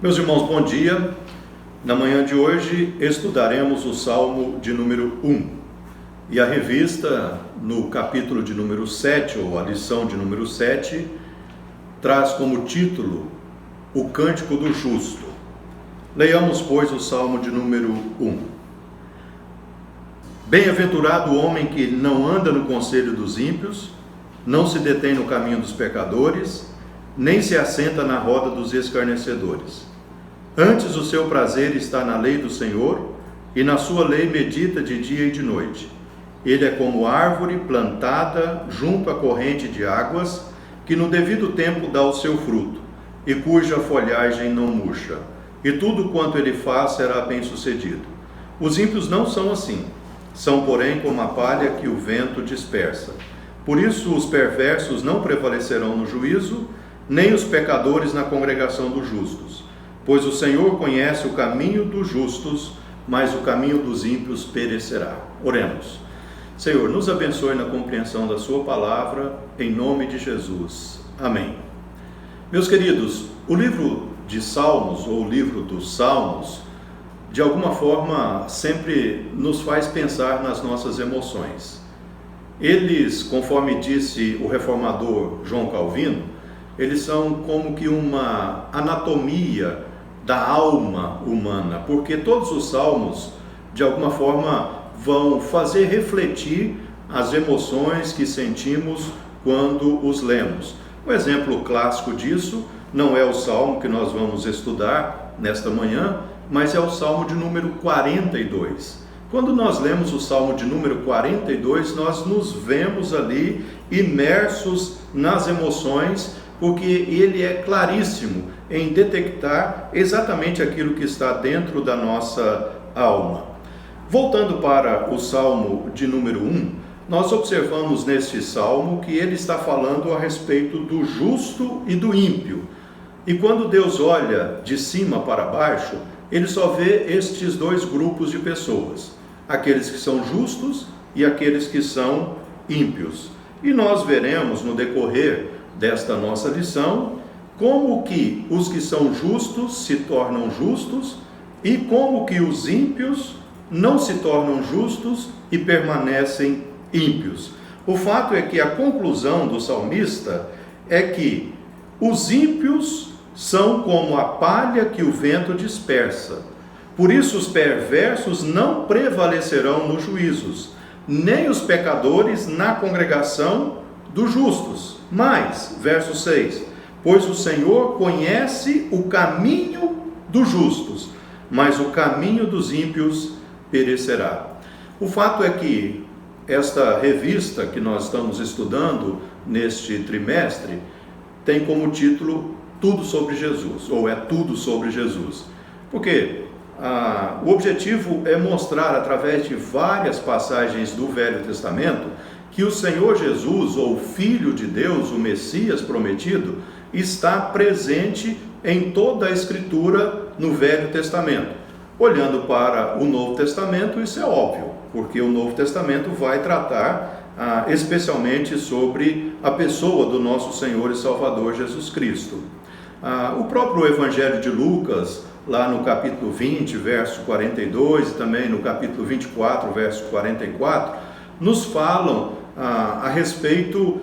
Meus irmãos, bom dia. Na manhã de hoje estudaremos o Salmo de número 1. E a revista, no capítulo de número 7, ou a lição de número 7, traz como título o Cântico do Justo. Leiamos, pois, o Salmo de número 1. Bem-aventurado o homem que não anda no conselho dos ímpios, não se detém no caminho dos pecadores, nem se assenta na roda dos escarnecedores. Antes o seu prazer está na lei do Senhor, e na sua lei medita de dia e de noite. Ele é como árvore plantada junto à corrente de águas, que no devido tempo dá o seu fruto, e cuja folhagem não murcha, e tudo quanto ele faz será bem-sucedido. Os ímpios não são assim, são, porém, como a palha que o vento dispersa. Por isso os perversos não prevalecerão no juízo, nem os pecadores na congregação dos justos. Pois o Senhor conhece o caminho dos justos, mas o caminho dos ímpios perecerá. Oremos. Senhor, nos abençoe na compreensão da sua palavra, em nome de Jesus. Amém. Meus queridos, o livro de Salmos, ou o livro dos Salmos, de alguma forma sempre nos faz pensar nas nossas emoções. Eles, conforme disse o reformador João Calvino, eles são como que uma anatomia da alma humana, porque todos os salmos, de alguma forma, vão fazer refletir as emoções que sentimos quando os lemos. Um exemplo clássico disso não é o salmo que nós vamos estudar nesta manhã, mas é o salmo de número 42. Quando nós lemos o salmo de número 42, nós nos vemos ali imersos nas emoções, porque ele é claríssimo em detectar exatamente aquilo que está dentro da nossa alma. Voltando para o Salmo de número 1, nós observamos neste Salmo que ele está falando a respeito do justo e do ímpio. E quando Deus olha de cima para baixo, ele só vê estes dois grupos de pessoas, aqueles que são justos e aqueles que são ímpios. E nós veremos no decorrer desta nossa lição, como que os que são justos se tornam justos e como que os ímpios não se tornam justos e permanecem ímpios. O fato é que a conclusão do salmista é que os ímpios são como a palha que o vento dispersa. Por isso os perversos não prevalecerão nos juízos, nem os pecadores na congregação dos justos. Mas, verso 6, pois o Senhor conhece o caminho dos justos, mas o caminho dos ímpios perecerá. O fato é que esta revista que nós estamos estudando neste trimestre tem como título Tudo sobre Jesus, ou é Tudo sobre Jesus. Porque o objetivo é mostrar, através de várias passagens do Velho Testamento, que o Senhor Jesus, ou Filho de Deus, o Messias prometido, está presente em toda a Escritura no Velho Testamento. Olhando para o Novo Testamento, isso é óbvio, porque o Novo Testamento vai tratar especialmente sobre a pessoa do nosso Senhor e Salvador Jesus Cristo. O próprio Evangelho de Lucas, lá no capítulo 20, verso 42, e também no capítulo 24, verso 44, nos falam a respeito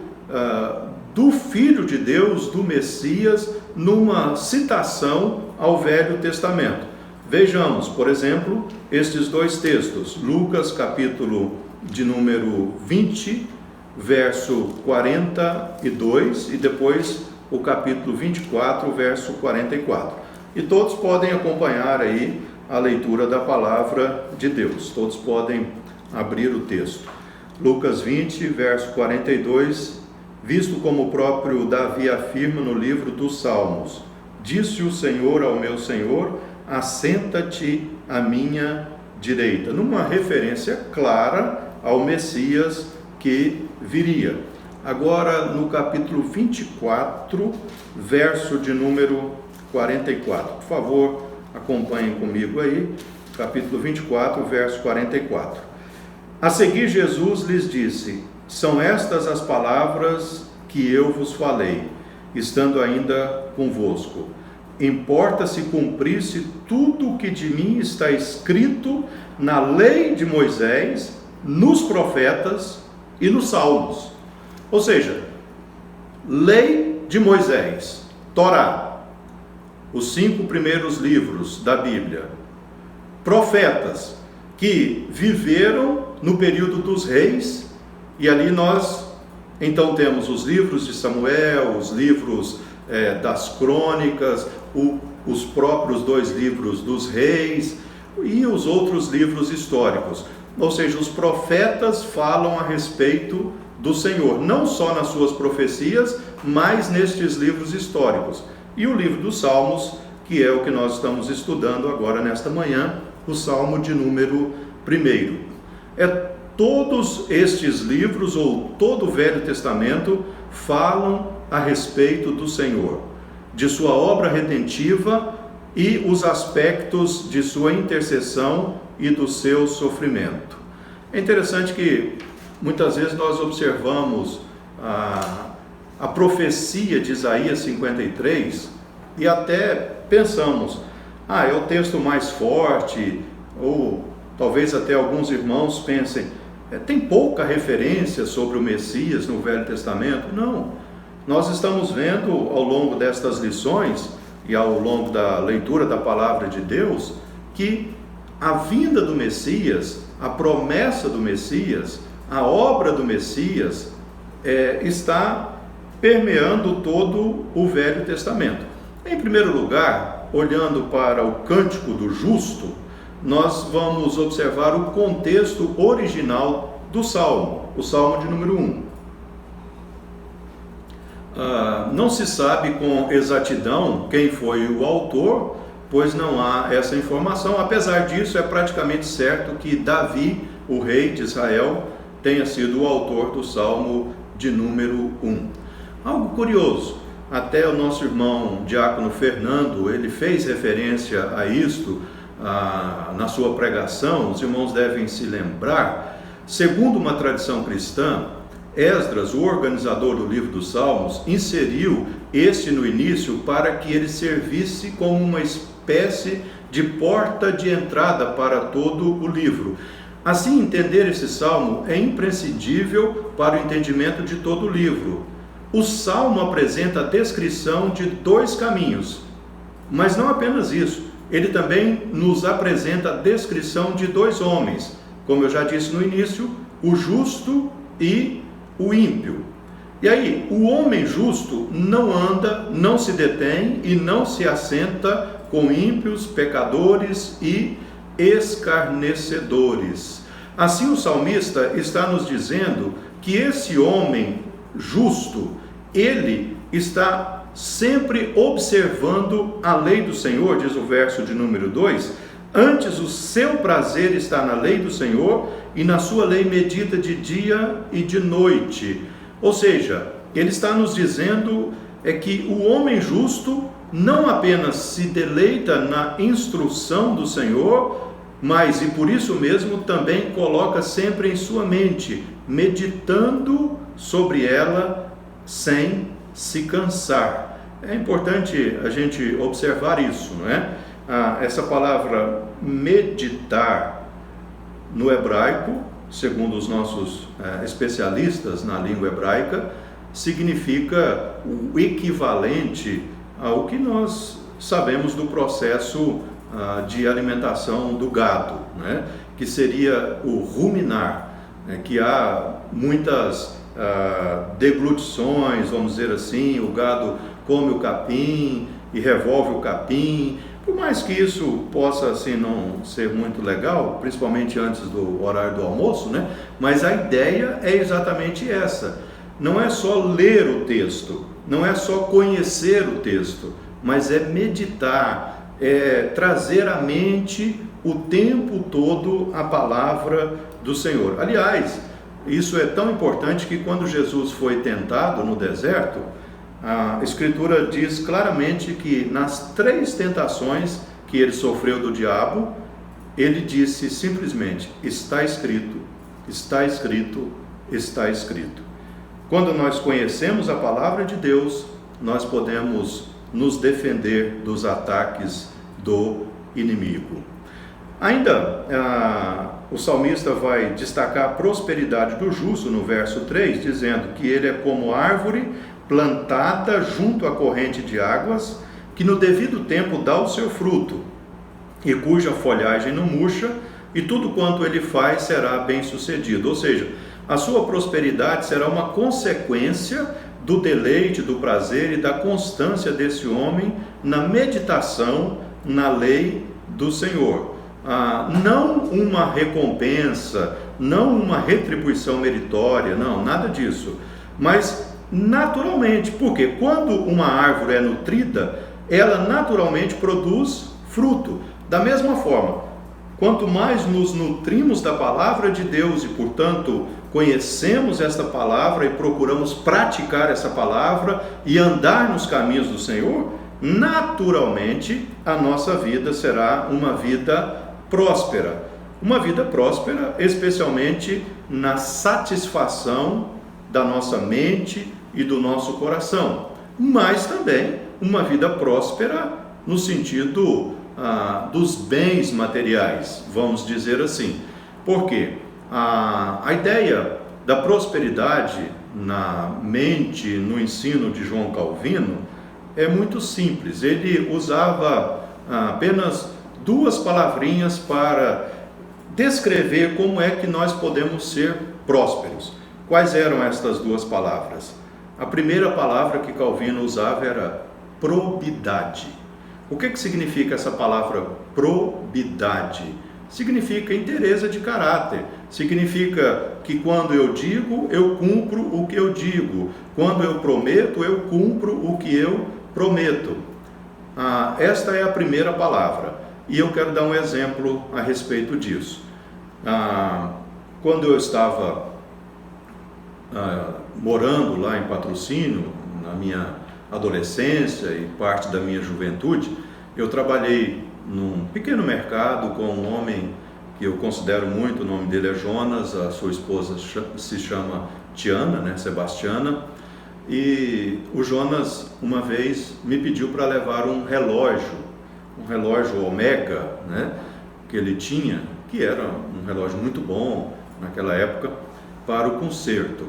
do Filho de Deus, do Messias, numa citação ao Velho Testamento. Vejamos, por exemplo, estes dois textos, Lucas capítulo de número 20, verso 42, e depois o capítulo 24, verso 44. E todos podem acompanhar aí a leitura da palavra de Deus, todos podem abrir o texto. Lucas 20, verso 42, visto como o próprio Davi afirma no livro dos Salmos, disse o Senhor ao meu Senhor, assenta-te à minha direita, numa referência clara ao Messias que viria. Agora, no capítulo 24, verso de número 44. Por favor, acompanhem comigo aí, capítulo 24, verso 44. A seguir, Jesus lhes disse, são estas as palavras que eu vos falei, estando ainda convosco. importa se cumprisse tudo o que de mim está escrito na lei de Moisés, nos profetas e nos salmos. Ou seja, lei de Moisés, Torá, os 5 primeiros livros da Bíblia, profetas que viveram no período dos reis, e ali nós então temos os livros de Samuel, os livros das crônicas, os próprios 2 livros dos reis e os outros livros históricos. Ou seja, os profetas falam a respeito do Senhor, não só nas suas profecias, mas nestes livros históricos. E o livro dos Salmos, que é o que nós estamos estudando agora nesta manhã, o Salmo de número 1. Todos estes livros, ou todo o Velho Testamento, falam a respeito do Senhor, de sua obra redentiva e os aspectos de sua intercessão e do seu sofrimento. É interessante que muitas vezes nós observamos a profecia de Isaías 53 e até pensamos, é o texto mais forte, ou talvez até alguns irmãos pensem, tem pouca referência sobre o Messias no Velho Testamento. Não, nós estamos vendo ao longo destas lições e ao longo da leitura da Palavra de Deus, que a vinda do Messias, a promessa do Messias, a obra do Messias está permeando todo o Velho Testamento. Em primeiro lugar, olhando para o Cântico do Justo, nós vamos observar o contexto original do Salmo, o Salmo de número 1. Não se sabe com exatidão quem foi o autor, pois não há essa informação. Apesar disso, é praticamente certo que Davi, o rei de Israel, tenha sido o autor do Salmo de número 1. Algo curioso, até o nosso irmão Diácono Fernando, ele fez referência a isto na sua pregação. Os irmãos devem se lembrar, segundo uma tradição cristã, Esdras, o organizador do livro dos Salmos, inseriu este no início para que ele servisse como uma espécie de porta de entrada para todo o livro. Assim, entender esse salmo é imprescindível para o entendimento de todo o livro. O salmo apresenta a descrição de 2 caminhos, mas não apenas isso, ele também nos apresenta a descrição de 2 homens, como eu já disse no início, o justo e o ímpio. E aí, o homem justo não anda, não se detém e não se assenta com ímpios, pecadores e escarnecedores. Assim, o salmista está nos dizendo que esse homem justo, ele está sempre observando a lei do Senhor, diz o verso de número 2, antes o seu prazer está na lei do Senhor e na sua lei medita de dia e de noite. Ou seja, ele está nos dizendo que o homem justo não apenas se deleita na instrução do Senhor, mas, e por isso mesmo, também coloca sempre em sua mente, meditando sobre ela sem se cansar. É importante a gente observar isso, não é? Essa palavra meditar no hebraico, segundo os nossos especialistas na língua hebraica, significa o equivalente ao que nós sabemos do processo de alimentação do gado, né? Que seria o ruminar, né? Que há muitas deglutições, vamos dizer assim, o gado come o capim e revolve o capim. Por mais que isso possa assim não ser muito legal, principalmente antes do horário do almoço, né? Mas a ideia é exatamente essa. Não é só ler o texto, não é só conhecer o texto, mas é meditar, é trazer à mente o tempo todo a palavra do Senhor. Aliás, isso é tão importante que quando Jesus foi tentado no deserto, a Escritura diz claramente que nas 3 tentações que ele sofreu do diabo, ele disse simplesmente, está escrito, está escrito, está escrito. Quando nós conhecemos a palavra de Deus, nós podemos nos defender dos ataques do inimigo. Ainda, o salmista vai destacar a prosperidade do justo no verso 3, dizendo que ele é como árvore plantada junto à corrente de águas, que no devido tempo dá o seu fruto, e cuja folhagem não murcha, e tudo quanto ele faz será bem sucedido. Ou seja, a sua prosperidade será uma consequência do deleite, do prazer e da constância desse homem na meditação na lei do Senhor. Não uma recompensa, não uma retribuição meritória, não, nada disso. Mas naturalmente, porque quando uma árvore é nutrida, ela naturalmente produz fruto. Da mesma forma, quanto mais nos nutrimos da palavra de Deus e, portanto, conhecemos esta palavra e procuramos praticar essa palavra e andar nos caminhos do Senhor, naturalmente a nossa vida será uma vida próspera. Uma vida próspera, especialmente na satisfação da nossa mente e do nosso coração, mas também uma vida próspera no sentido dos bens materiais, vamos dizer assim. Porque a ideia da prosperidade na mente, no ensino de João Calvino, é muito simples. Ele usava apenas duas palavrinhas para descrever como é que nós podemos ser prósperos. Quais eram estas duas palavras? A primeira palavra que Calvino usava era probidade. O que significa essa palavra probidade? Significa inteireza de caráter. Significa que quando eu digo, eu cumpro o que eu digo. Quando eu prometo, eu cumpro o que eu prometo. Esta é a primeira palavra. E eu quero dar um exemplo a respeito disso. Quando eu estava morando lá em Patrocínio, na minha adolescência e parte da minha juventude, eu trabalhei num pequeno mercado com um homem que eu considero muito, o nome dele é Jonas, a sua esposa se chama Tiana, né, Sebastiana, e o Jonas uma vez me pediu para levar um relógio Omega, né, que ele tinha, que era um relógio muito bom naquela época, para o concerto.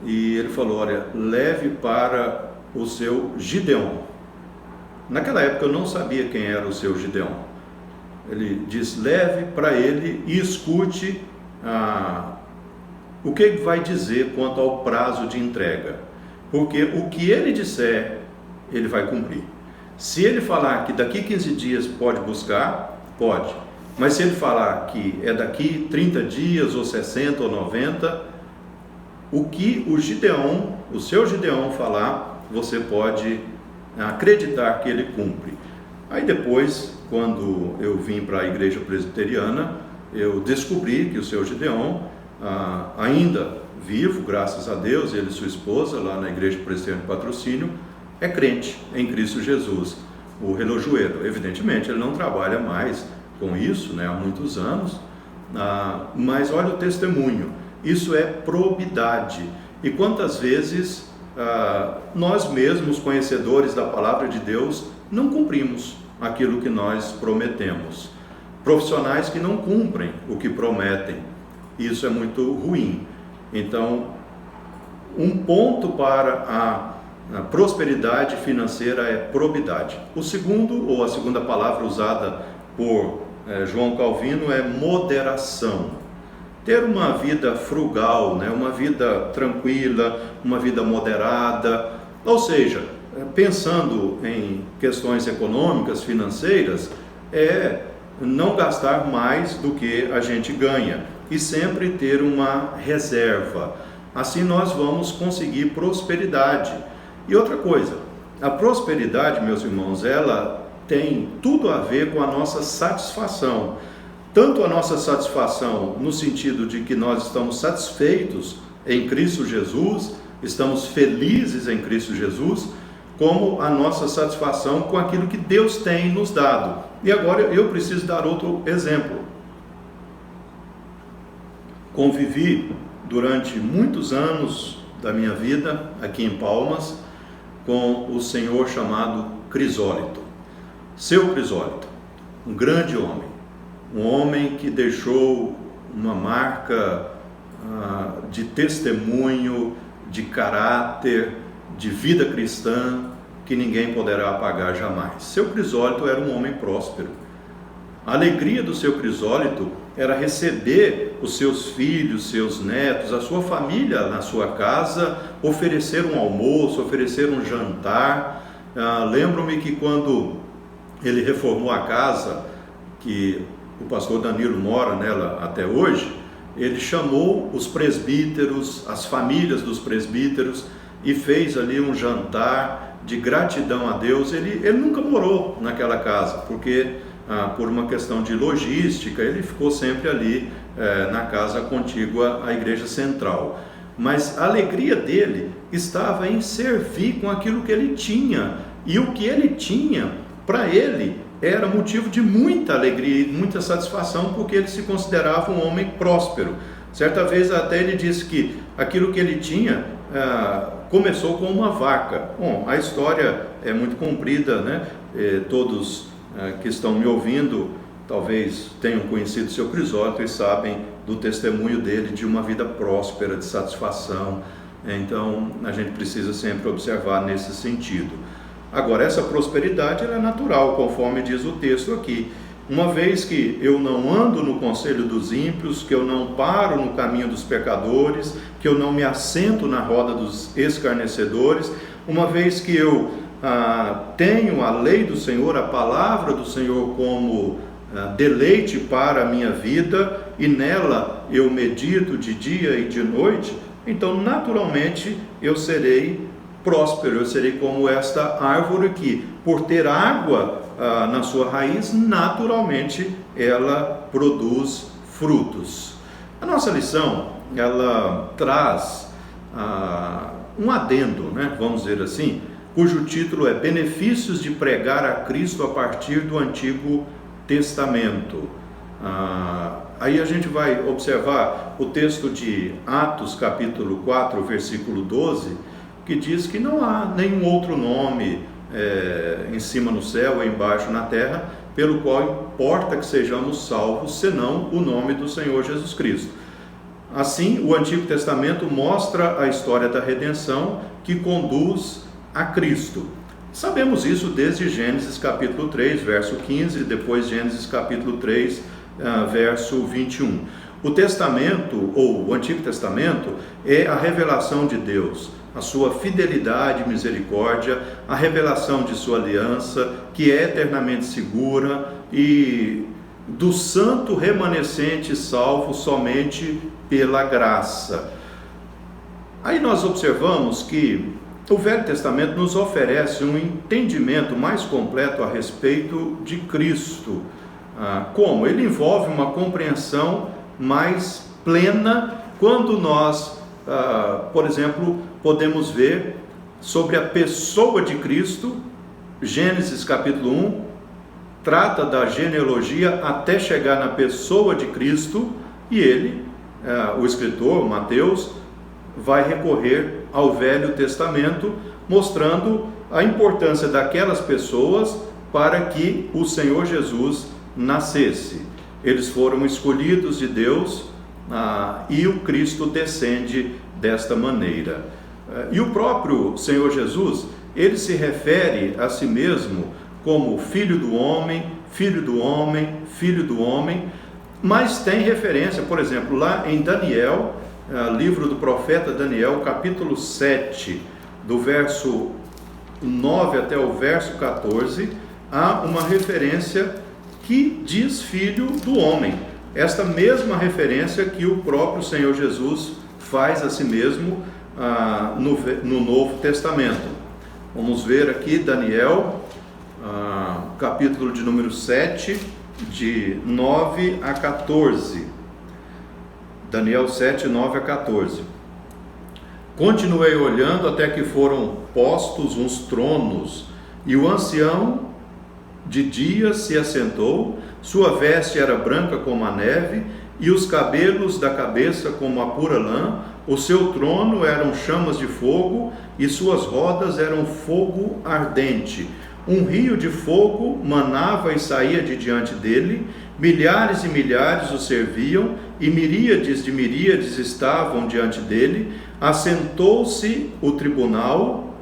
E ele falou: olha, leve para o seu Gideon. Naquela época eu não sabia quem era o seu Gideon. Ele diz: leve para ele e escute o que ele vai dizer quanto ao prazo de entrega. Porque o que ele disser, ele vai cumprir. Se ele falar que daqui 15 dias pode buscar, pode. Mas se ele falar que é daqui 30 dias, ou 60, ou 90, o que o seu Gideon falar, você pode acreditar que ele cumpre. Aí depois, quando eu vim para a igreja presbiteriana, eu descobri que o seu Gideon, ainda vivo, graças a Deus, ele e sua esposa, lá na igreja presbiteriana de Patrocínio, é crente em Cristo Jesus, o relojoeiro. Evidentemente, ele não trabalha mais com isso, né, há muitos anos, mas olha o testemunho, isso é probidade. E quantas vezes nós mesmos, conhecedores da palavra de Deus, não cumprimos aquilo que nós prometemos. Profissionais que não cumprem o que prometem, isso é muito ruim. Então, um ponto para a prosperidade financeira é probidade. O segundo, ou a segunda palavra usada por João Calvino, é moderação. Ter uma vida frugal, né? Uma vida tranquila, uma vida moderada, ou seja, pensando em questões econômicas, financeiras, é não gastar mais do que a gente ganha e sempre ter uma reserva. Assim nós vamos conseguir prosperidade. E outra coisa, a prosperidade, meus irmãos, ela tem tudo a ver com a nossa satisfação. Tanto a nossa satisfação no sentido de que nós estamos satisfeitos em Cristo Jesus, estamos felizes em Cristo Jesus, como a nossa satisfação com aquilo que Deus tem nos dado. E agora eu preciso dar outro exemplo. Convivi durante muitos anos da minha vida aqui em Palmas com o senhor chamado Crisólito. Seu Crisólito, um grande homem, um homem que deixou uma marca de testemunho, de caráter, de vida cristã, que ninguém poderá apagar jamais. Seu Crisólito era um homem próspero. A alegria do seu Crisólito era receber os seus filhos, seus netos, a sua família na sua casa, oferecer um almoço, oferecer um jantar. Lembro-me que quando ele reformou a casa, que o pastor Danilo mora nela até hoje, ele chamou os presbíteros, as famílias dos presbíteros, e fez ali um jantar de gratidão a Deus. Ele nunca morou naquela casa, porque por uma questão de logística, ele ficou sempre ali na casa contígua à igreja central. Mas a alegria dele estava em servir com aquilo que ele tinha, e o que ele tinha, para ele, era motivo de muita alegria e muita satisfação, porque ele se considerava um homem próspero. Certa vez até ele disse que aquilo que ele tinha começou com uma vaca. Bom, a história é muito comprida, né? Todos que estão me ouvindo talvez tenham conhecido seu Crisólito e sabem do testemunho dele de uma vida próspera, de satisfação. Então a gente precisa sempre observar nesse sentido. Agora, essa prosperidade ela é natural, conforme diz o texto aqui. Uma vez que eu não ando no conselho dos ímpios, que eu não paro no caminho dos pecadores, que eu não me assento na roda dos escarnecedores, uma vez que eu tenho a lei do Senhor, a palavra do Senhor como deleite para a minha vida, e nela eu medito de dia e de noite, então naturalmente eu serei próspero, eu serei como esta árvore que, por ter água na sua raiz, naturalmente ela produz frutos. A nossa lição, ela traz um adendo, né, vamos dizer assim, cujo título é Benefícios de pregar a Cristo a partir do Antigo Testamento. Aí a gente vai observar o texto de Atos, capítulo 4, versículo 12, que diz que não há nenhum outro nome em cima no céu ou embaixo na terra, pelo qual importa que sejamos salvos, senão o nome do Senhor Jesus Cristo. Assim, o Antigo Testamento mostra a história da redenção que conduz a Cristo. Sabemos isso desde Gênesis capítulo 3, verso 15, depois Gênesis capítulo 3, verso 21. O Testamento, ou o Antigo Testamento, é a revelação de Deus, a sua fidelidade e misericórdia, a revelação de sua aliança, que é eternamente segura, e do santo remanescente salvo somente pela graça. Aí nós observamos que o Velho Testamento nos oferece um entendimento mais completo a respeito de Cristo. Como? Ele envolve uma compreensão mais plena quando nós, por exemplo, podemos ver sobre a pessoa de Cristo. Gênesis capítulo 1 trata da genealogia até chegar na pessoa de Cristo, e ele, o escritor Mateus, vai recorrer ao Velho Testamento, mostrando a importância daquelas pessoas para que o Senhor Jesus nascesse. Eles foram escolhidos de Deus, e o Cristo descende desta maneira. E o próprio Senhor Jesus, ele se refere a si mesmo como filho do homem, filho do homem, filho do homem, mas tem referência, por exemplo, lá em Daniel, livro do profeta Daniel, capítulo 7, do verso 9 até o verso 14, há uma referência que diz filho do homem. Esta mesma referência que o próprio Senhor Jesus faz a si mesmo no Novo Testamento. Vamos ver aqui Daniel, capítulo de número 7, de 9 a 14. Daniel 7, 9 a 14. Continuei olhando até que foram postos uns tronos, e o ancião de dia se assentou, sua veste era branca como a neve, e os cabelos da cabeça como a pura lã, o seu trono eram chamas de fogo, e suas rodas eram fogo ardente. Um rio de fogo manava e saía de diante dele, milhares e milhares o serviam, e miríades de miríades estavam diante dele. Assentou-se o tribunal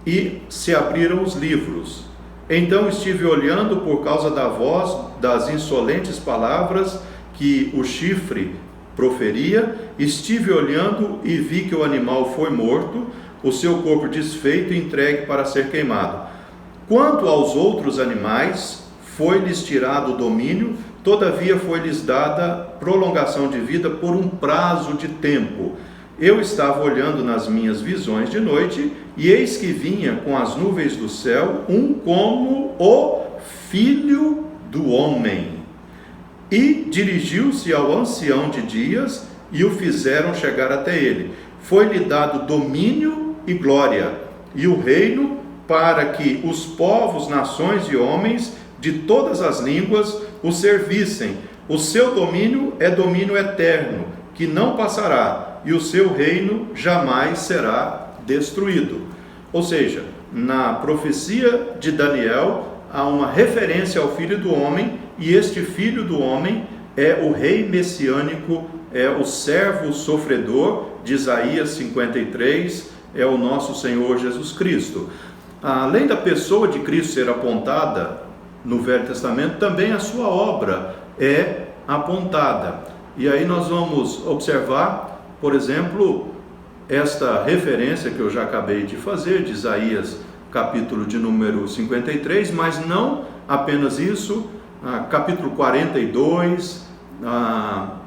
e se abriram os livros. Então estive olhando por causa da voz das insolentes palavras que o chifre proferia. Estive olhando e vi que o animal foi morto, o seu corpo desfeito e entregue para ser queimado. Quanto aos outros animais, foi-lhes tirado o domínio, todavia foi-lhes dada prolongação de vida por um prazo de tempo. Eu estava olhando nas minhas visões de noite, e eis que vinha com as nuvens do céu um como o Filho do Homem. E dirigiu-se ao ancião de dias, e o fizeram chegar até ele. Foi-lhe dado domínio e glória, e o reino, para que os povos, nações e homens de todas as línguas o servissem. O seu domínio é domínio eterno, que não passará, e o seu reino jamais será destruído. Ou seja, na profecia de Daniel há uma referência ao Filho do Homem, e este Filho do Homem é o rei messiânico, é o servo sofredor de Isaías 53, é o nosso Senhor Jesus Cristo. Além da pessoa de Cristo ser apontada no Velho Testamento, também a sua obra é apontada. E aí nós vamos observar, por exemplo, esta referência que eu já acabei de fazer, de Isaías, capítulo de número 53, mas não apenas isso, capítulo 42,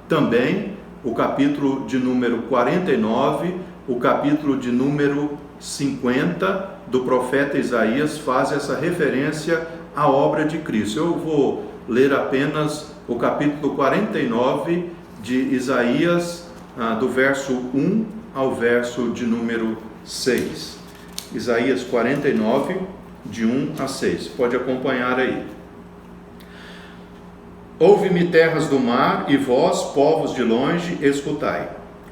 também o capítulo de número 49, o capítulo de número 50 do profeta Isaías faz essa referência à obra de Cristo. Eu vou ler apenas o capítulo 49 de Isaías, do verso 1 ao verso de número 6. Isaías 49, de 1 a 6. Pode acompanhar aí. Ouve-me, terras do mar, e vós, povos de longe, escutai.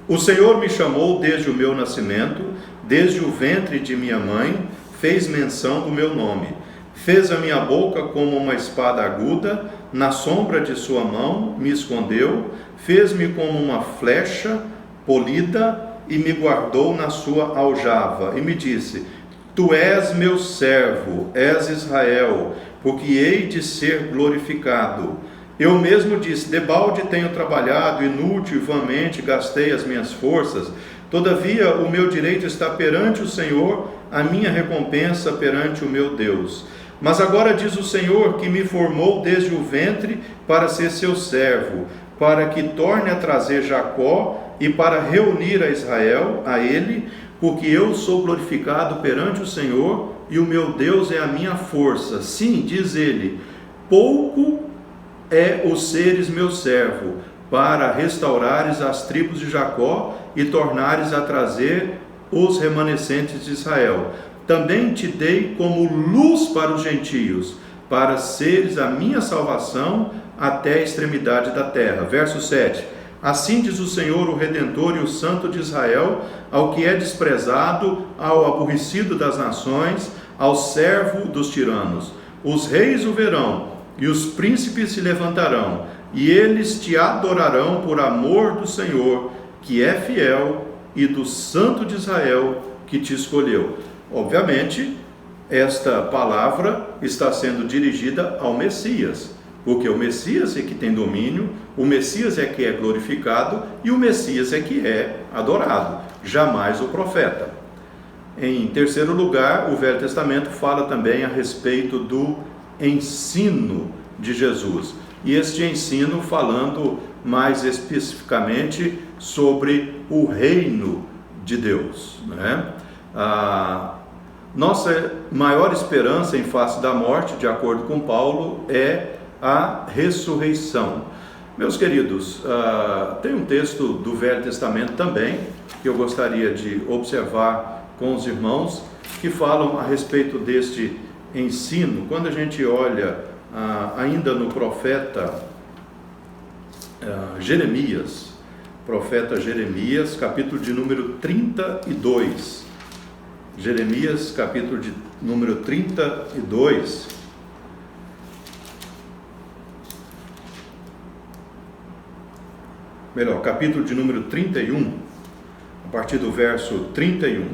O Senhor me chamou desde o meu nascimento, desde o ventre de minha mãe, fez menção do meu nome. Fez a minha boca como uma espada aguda, na sombra de sua mão me escondeu, fez-me como uma flecha polida e me guardou na sua aljava. E me disse: Tu és meu servo, és Israel, porque hei de ser glorificado. Eu mesmo disse: debalde tenho trabalhado, inútil e vãmente gastei as minhas forças. Todavia o meu direito está perante o Senhor, a minha recompensa perante o meu Deus. Mas agora diz o Senhor, que me formou desde o ventre para ser seu servo, para que torne a trazer Jacó e para reunir a Israel a ele, porque eu sou glorificado perante o Senhor e o meu Deus é a minha força. Sim, diz ele, pouco é o seres meu servo, para restaurares as tribos de Jacó e tornares a trazer os remanescentes de Israel. Também te dei como luz para os gentios, para seres a minha salvação até a extremidade da terra. Verso 7. Assim diz o Senhor, o Redentor e o Santo de Israel, ao que é desprezado, ao aborrecido das nações, ao servo dos tiranos. Os reis o verão, e os príncipes se levantarão, e eles te adorarão por amor do Senhor, que é fiel, e do Santo de Israel, que te escolheu. Obviamente, esta palavra está sendo dirigida ao Messias, porque o Messias é que tem domínio, o Messias é que é glorificado, e o Messias é que é adorado, jamais o profeta. Em terceiro lugar, o Velho Testamento fala também a respeito do ensino de Jesus, e este ensino falando mais especificamente sobre o reino de Deus, né? Nossa maior esperança em face da morte, de acordo com Paulo, é a ressurreição. Meus queridos, tem um texto do Velho Testamento também, que eu gostaria de observar com os irmãos, que falam a respeito deste ensino. Quando a gente olha ainda no profeta Jeremias, capítulo de número 32, Jeremias, capítulo de número 32. Melhor, capítulo de número 31, a partir do verso 31.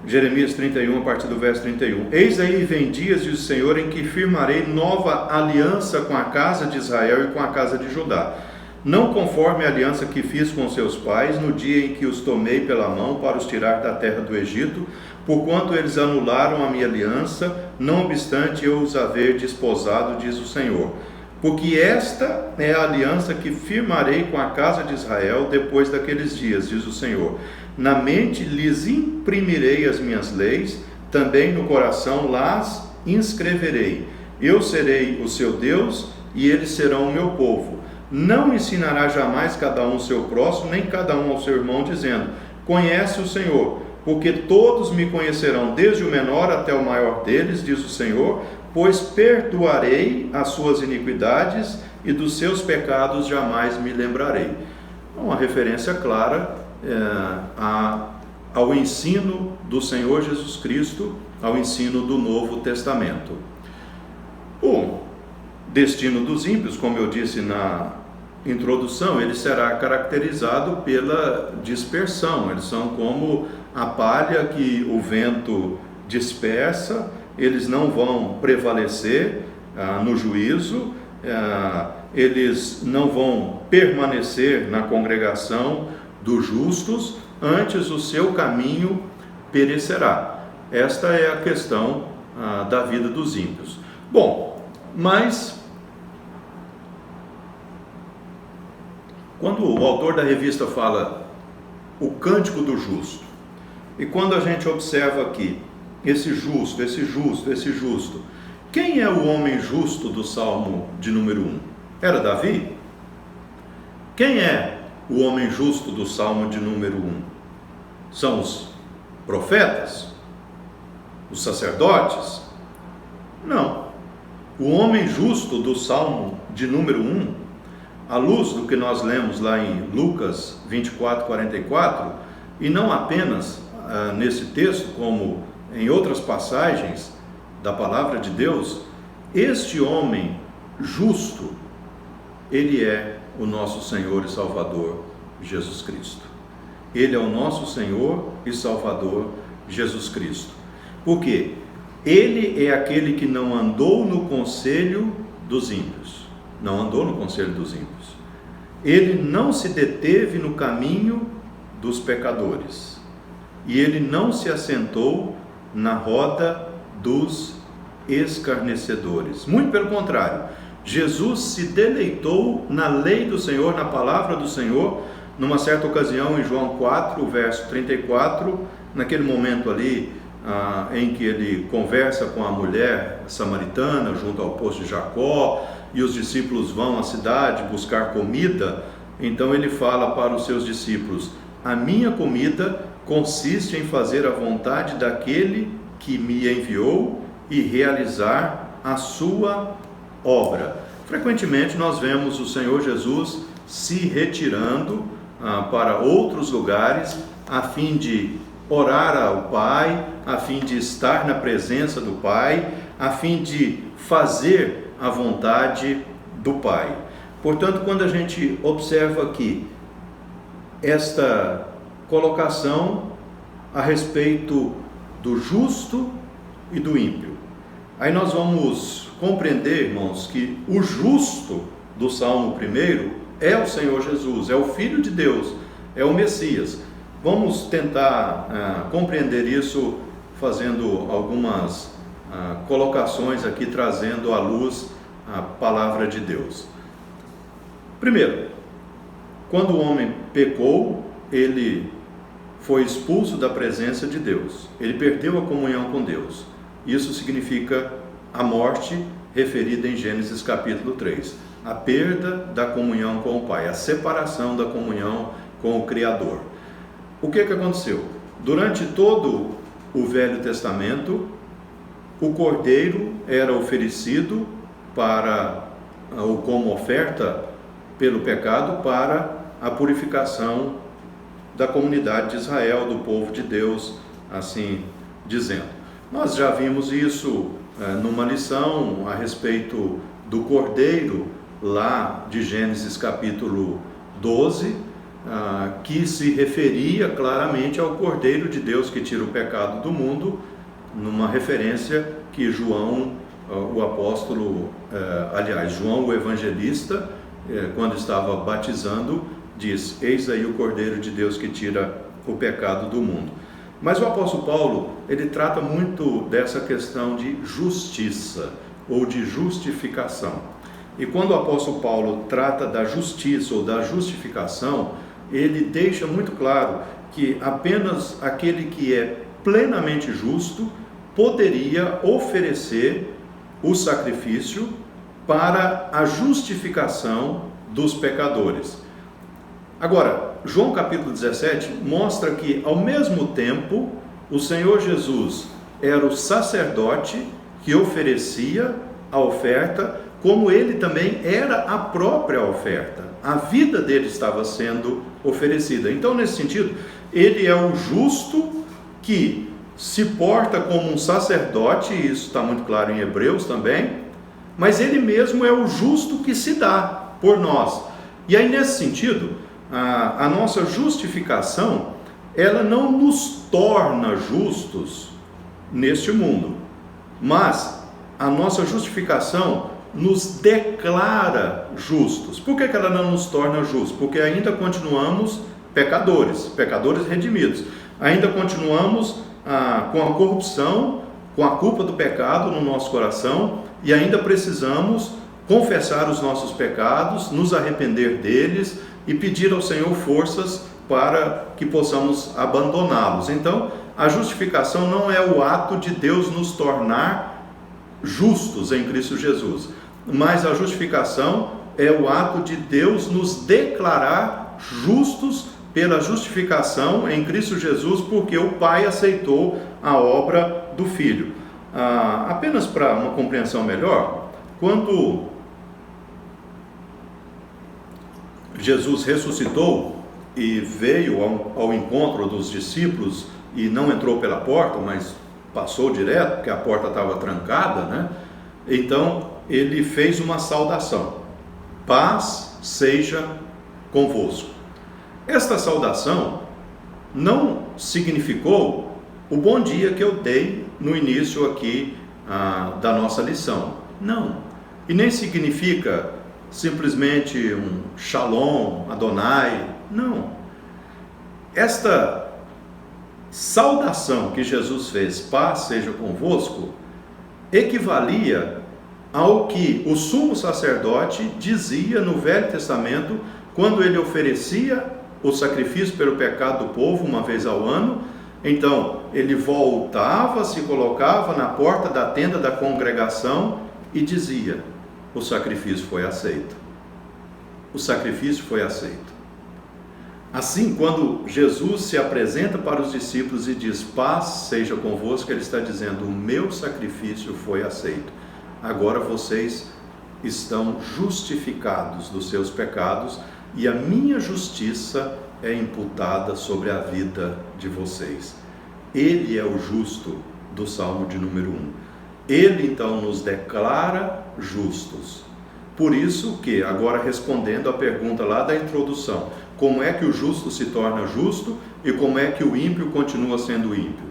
Jeremias 31, a partir do verso 31. Eis aí vem dias, diz o Senhor, em que firmarei nova aliança com a casa de Israel e com a casa de Judá. Não conforme a aliança que fiz com seus pais, no dia em que os tomei pela mão para os tirar da terra do Egito, porquanto eles anularam a minha aliança, não obstante eu os haver desposado, diz o Senhor. Porque esta é a aliança que firmarei com a casa de Israel depois daqueles dias, diz o Senhor. Na mente lhes imprimirei as minhas leis, também no coração las inscreverei. Eu serei o seu Deus e eles serão o meu povo. Não ensinará jamais cada um ao seu próximo, nem cada um ao seu irmão, dizendo: conhece o Senhor, porque todos me conhecerão, desde o menor até o maior deles, diz o Senhor, pois perdoarei as suas iniquidades e dos seus pecados jamais me lembrarei. Uma referência clara ao ensino do Senhor Jesus Cristo, ao ensino do Novo Testamento. O destino dos ímpios, como eu disse na introdução, ele será caracterizado pela dispersão. Eles são como a palha que o vento dispersa. Eles não vão prevalecer no juízo, eles não vão permanecer na congregação dos justos, antes o seu caminho perecerá. Esta é a questão da vida dos ímpios. Bom, mas quando o autor da revista fala o cântico do justo, e quando a gente observa aqui esse justo, quem é o homem justo do Salmo de número 1? Era Davi? Quem é o homem justo do Salmo de número 1? São os profetas? Os sacerdotes? Não. O homem justo do Salmo de número 1, à luz do que nós lemos lá em Lucas 24, 44, e não apenas nesse texto, como em outras passagens da palavra de Deus, este homem justo, ele é o nosso Senhor e Salvador Jesus Cristo. Ele é o nosso Senhor e Salvador Jesus Cristo. Por quê? Ele é aquele que não andou no conselho dos ímpios. Não andou no conselho dos ímpios. Ele não se deteve no caminho dos pecadores. E ele não se assentou na roda dos escarnecedores. Muito pelo contrário, Jesus se deleitou na lei do Senhor, na palavra do Senhor, numa certa ocasião em João 4, verso 34, naquele momento ali em que ele conversa com a mulher samaritana junto ao poço de Jacó, e os discípulos vão à cidade buscar comida. Então ele fala para os seus discípulos: a minha comida consiste em fazer a vontade daquele que me enviou e realizar a sua obra. Frequentemente nós vemos o Senhor Jesus se retirando para outros lugares a fim de orar ao Pai, a fim de estar na presença do Pai, a fim de fazer a vontade do Pai. Portanto, quando a gente observa aqui esta colocação a respeito do justo e do ímpio, aí nós vamos compreender, irmãos, que o justo do Salmo 1 é o Senhor Jesus, é o Filho de Deus, é o Messias. Vamos tentar compreender isso fazendo algumas colocações aqui, trazendo à luz a palavra de Deus. Primeiro, quando o homem pecou, ele foi expulso da presença de Deus, ele perdeu a comunhão com Deus. Isso significa a morte referida em Gênesis capítulo 3, a perda da comunhão com o Pai, a separação da comunhão com o Criador. O que aconteceu? Durante todo o Velho Testamento, o cordeiro era oferecido como oferta pelo pecado para a purificação da comunidade de Israel, do povo de Deus, assim dizendo. Nós já vimos isso numa lição a respeito do Cordeiro, lá de Gênesis capítulo 12, que se referia claramente ao Cordeiro de Deus que tira o pecado do mundo, numa referência que João, o apóstolo, João o evangelista, quando estava batizando, diz: eis aí o Cordeiro de Deus que tira o pecado do mundo. Mas o apóstolo Paulo, ele trata muito dessa questão de justiça ou de justificação. E quando o apóstolo Paulo trata da justiça ou da justificação, ele deixa muito claro que apenas aquele que é plenamente justo poderia oferecer o sacrifício para a justificação dos pecadores. Agora, João capítulo 17 mostra que, ao mesmo tempo, o Senhor Jesus era o sacerdote que oferecia a oferta, como ele também era a própria oferta. A vida dele estava sendo oferecida. Então, nesse sentido, ele é o justo que se porta como um sacerdote, e isso está muito claro em Hebreus também, mas ele mesmo é o justo que se dá por nós. E aí, nesse sentido, a nossa justificação, ela não nos torna justos neste mundo, mas a nossa justificação nos declara justos. Por que ela não nos torna justos? Porque ainda continuamos pecadores redimidos, ainda continuamos com a corrupção, com a culpa do pecado no nosso coração, e ainda precisamos confessar os nossos pecados, nos arrepender deles e pedir ao Senhor forças para que possamos abandoná-los. Então, a justificação não é o ato de Deus nos tornar justos em Cristo Jesus, mas a justificação é o ato de Deus nos declarar justos pela justificação em Cristo Jesus, porque o Pai aceitou a obra do Filho. Apenas para uma compreensão melhor, quando Jesus ressuscitou e veio ao encontro dos discípulos e não entrou pela porta, mas passou direto, porque a porta estava trancada, né? Então ele fez uma saudação: paz seja convosco. Esta saudação não significou o bom dia que eu dei no início aqui da nossa lição. Não. E nem significa simplesmente um Shalom, Adonai. Não. Esta saudação que Jesus fez, paz seja convosco, equivalia ao que o sumo sacerdote dizia no Velho Testamento, quando ele oferecia o sacrifício pelo pecado do povo uma vez ao ano. Então ele voltava, se colocava na porta da tenda da congregação e dizia: o sacrifício foi aceito. O sacrifício foi aceito. Assim, quando Jesus se apresenta para os discípulos e diz: paz seja convosco, ele está dizendo: o meu sacrifício foi aceito. Agora vocês estão justificados dos seus pecados e a minha justiça é imputada sobre a vida de vocês. Ele é o justo do Salmo de número 1. Ele então nos declara justos. Por isso que, agora respondendo à pergunta lá da introdução, como é que o justo se torna justo e como é que o ímpio continua sendo ímpio?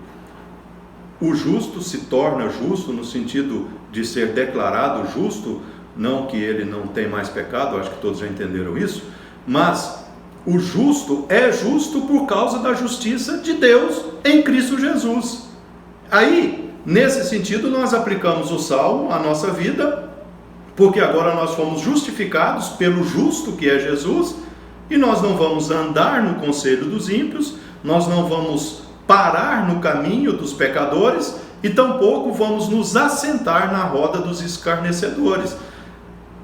O justo se torna justo no sentido de ser declarado justo, não que ele não tem mais pecado, acho que todos já entenderam isso, mas o justo é justo por causa da justiça de Deus em Cristo Jesus. Aí, nesse sentido, nós aplicamos o Salmo à nossa vida, porque agora nós fomos justificados pelo justo que é Jesus, e nós não vamos andar no conselho dos ímpios, nós não vamos parar no caminho dos pecadores, e tampouco vamos nos assentar na roda dos escarnecedores.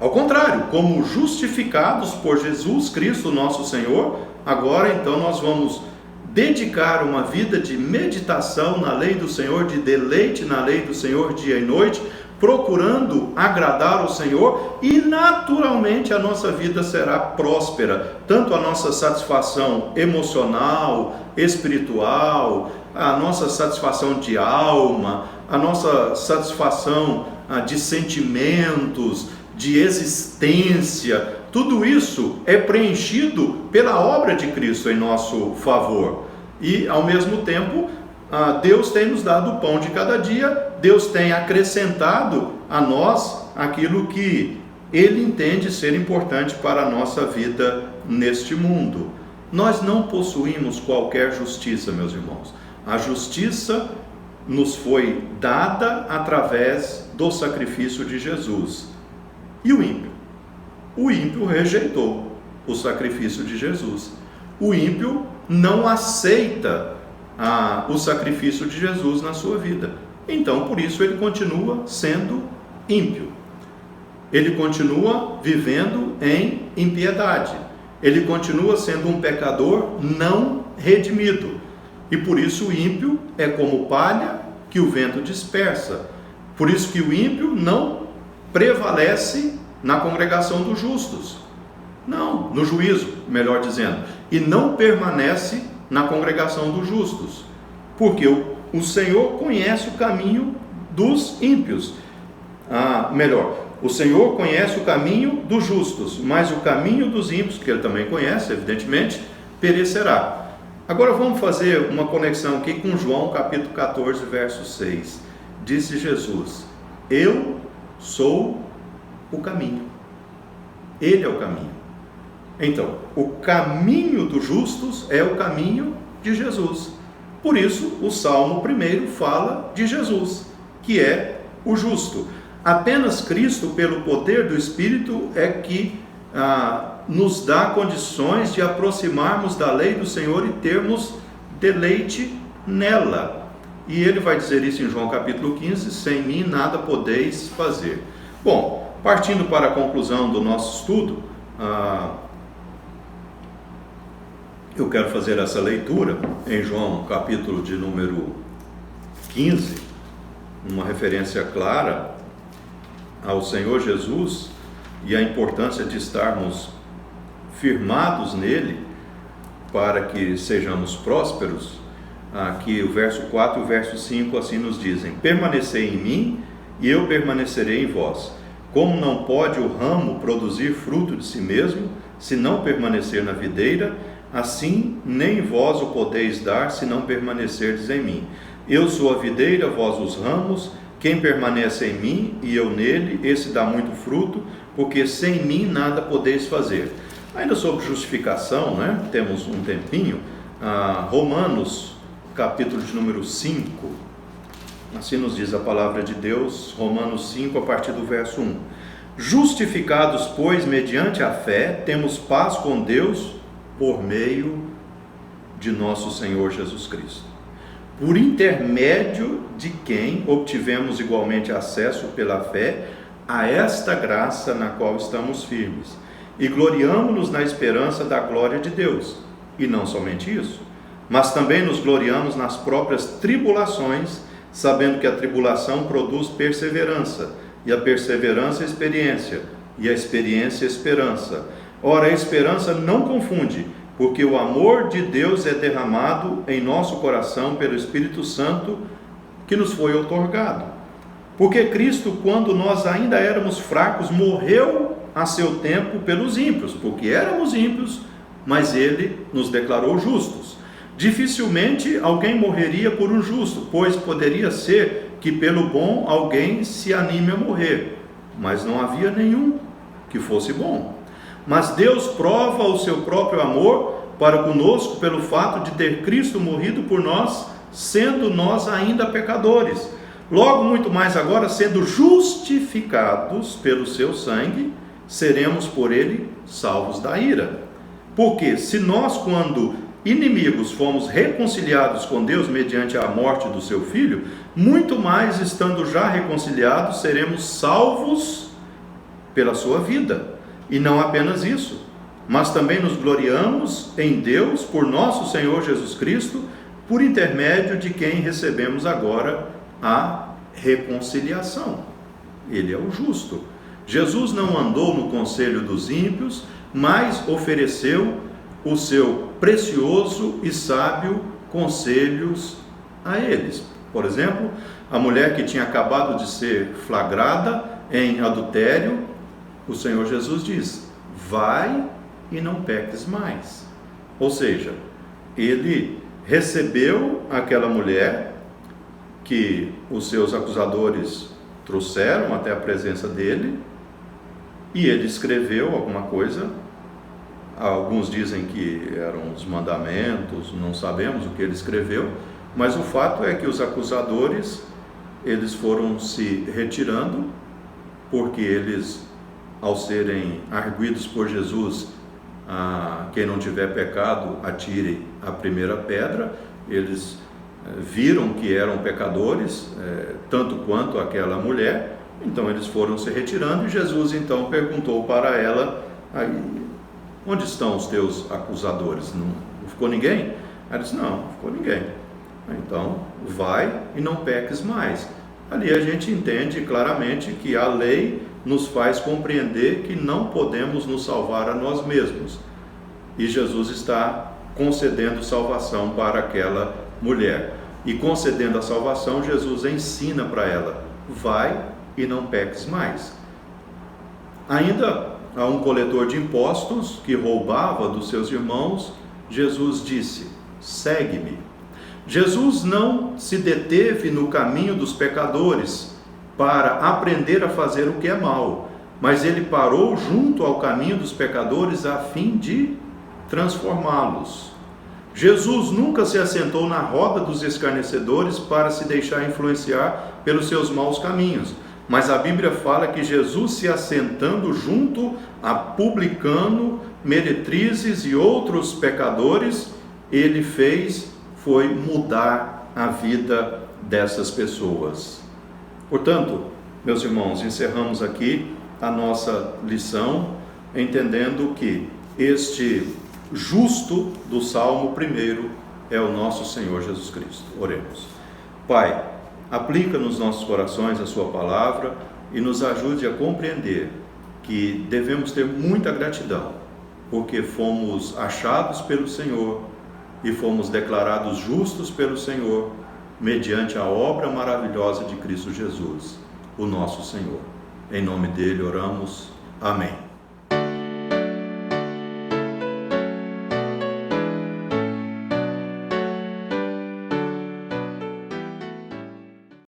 Ao contrário, como justificados por Jesus Cristo, nosso Senhor, agora então nós vamos dedicar uma vida de meditação na lei do Senhor, de deleite na lei do Senhor dia e noite, procurando agradar ao Senhor, e naturalmente a nossa vida será próspera, tanto a nossa satisfação emocional, espiritual, a nossa satisfação de alma, a nossa satisfação de sentimentos, de existência, tudo isso é preenchido pela obra de Cristo em nosso favor. E ao mesmo tempo, Deus tem nos dado o pão de cada dia, Deus tem acrescentado a nós aquilo que Ele entende ser importante para a nossa vida neste mundo. Nós não possuímos qualquer justiça, meus irmãos. A justiça nos foi dada através do sacrifício de Jesus. E o ímpio? O ímpio rejeitou o sacrifício de Jesus. O ímpio não aceita o sacrifício de Jesus na sua vida. Então, por isso, ele continua sendo ímpio. Ele continua vivendo em impiedade. Ele continua sendo um pecador não redimido. E por isso o ímpio é como palha que o vento dispersa. Por isso que o ímpio não prevalece na congregação dos justos. Não, no juízo, melhor dizendo. E não permanece na congregação dos justos. Porque o Senhor conhece o caminho dos ímpios. O Senhor conhece o caminho dos justos, mas o caminho dos ímpios, que Ele também conhece, evidentemente, perecerá. Agora vamos fazer uma conexão aqui com João capítulo 14, verso 6. Disse Jesus: eu sou o caminho. Ele é o caminho. Então, o caminho dos justos é o caminho de Jesus. Por isso, o Salmo 1 fala de Jesus, que é o justo. Apenas Cristo, pelo poder do Espírito, é que nos dá condições de aproximarmos da lei do Senhor e termos deleite nela. E ele vai dizer isso em João capítulo 15: sem mim nada podeis fazer. Bom, partindo para a conclusão do nosso estudo, eu quero fazer essa leitura em João capítulo de número 15, uma referência clara ao Senhor Jesus e a importância de estarmos firmados nele para que sejamos prósperos. Aqui o verso 4 e o verso 5 assim nos dizem: permanecei em mim e eu permanecerei em vós. Como não pode o ramo produzir fruto de si mesmo, se não permanecer na videira, assim nem vós o podeis dar, se não permanecerdes em mim. Eu sou a videira, vós os ramos. Quem permanece em mim e eu nele, esse dá muito fruto, porque sem mim nada podeis fazer. Ainda sobre justificação, né? Temos um tempinho. Romanos, capítulo de número 5, assim nos diz a palavra de Deus, Romanos 5, a partir do verso 1. Justificados, pois, mediante a fé, temos paz com Deus por meio de nosso Senhor Jesus Cristo, por intermédio de quem obtivemos igualmente acesso pela fé a esta graça na qual estamos firmes, e gloriamo-nos na esperança da glória de Deus. E não somente isso, mas também nos gloriamos nas próprias tribulações, sabendo que a tribulação produz perseverança, e a perseverança experiência, e a experiência esperança. Ora, a esperança não confunde, porque o amor de Deus é derramado em nosso coração pelo Espírito Santo que nos foi outorgado. Porque Cristo, quando nós ainda éramos fracos, morreu a seu tempo pelos ímpios, porque éramos ímpios, mas Ele nos declarou justos. Dificilmente alguém morreria por um justo, pois poderia ser que pelo bom alguém se anime a morrer, mas não havia nenhum que fosse bom. Mas Deus prova o seu próprio amor para conosco pelo fato de ter Cristo morrido por nós, sendo nós ainda pecadores. Logo, muito mais agora, sendo justificados pelo seu sangue, seremos por ele salvos da ira. Porque se nós, quando inimigos, fomos reconciliados com Deus mediante a morte do seu Filho, muito mais, estando já reconciliados, seremos salvos pela sua vida. E não apenas isso, mas também nos gloriamos em Deus por nosso Senhor Jesus Cristo, por intermédio de quem recebemos agora a reconciliação. ele é o justo. Jesus não andou no conselho dos ímpios, mas ofereceu o seu precioso e sábio conselhos a eles. Por exemplo, a mulher que tinha acabado de ser flagrada em adultério, o Senhor Jesus diz: vai e não peques mais. Ou seja, ele recebeu aquela mulher que os seus acusadores trouxeram até a presença dele, e ele escreveu alguma coisa. Alguns dizem que eram os mandamentos, não sabemos o que ele escreveu, mas o fato é que os acusadores, eles foram se retirando, porque eles, ao serem arguidos por Jesus, quem não tiver pecado, atire a primeira pedra, eles viram que eram pecadores, tanto quanto aquela mulher. Então eles foram se retirando, e Jesus então perguntou para ela: onde estão os teus acusadores? Não ficou ninguém? Ela disse: não, não ficou ninguém. Então vai e não peques mais. Ali a gente entende claramente que a lei nos faz compreender que não podemos nos salvar a nós mesmos, e Jesus está concedendo salvação para aquela mulher, e concedendo a salvação, Jesus ensina para ela: vai e não peques mais. Ainda a um coletor de impostos que roubava dos seus irmãos, Jesus disse: segue-me. Jesus não se deteve no caminho dos pecadores para aprender a fazer o que é mal, mas ele parou junto ao caminho dos pecadores a fim de transformá-los. Jesus nunca se assentou na roda dos escarnecedores para se deixar influenciar pelos seus maus caminhos, mas a Bíblia fala que Jesus, se assentando junto a publicano, meretrizes e outros pecadores, ele foi mudar a vida dessas pessoas. Portanto, meus irmãos, encerramos aqui a nossa lição, entendendo que este justo do Salmo 1 é o nosso Senhor Jesus Cristo. Oremos. Pai, aplica nos nossos corações a sua palavra e nos ajude a compreender que devemos ter muita gratidão, porque fomos achados pelo Senhor e fomos declarados justos pelo Senhor, mediante a obra maravilhosa de Cristo Jesus, o nosso Senhor. Em nome dele oramos. Amém.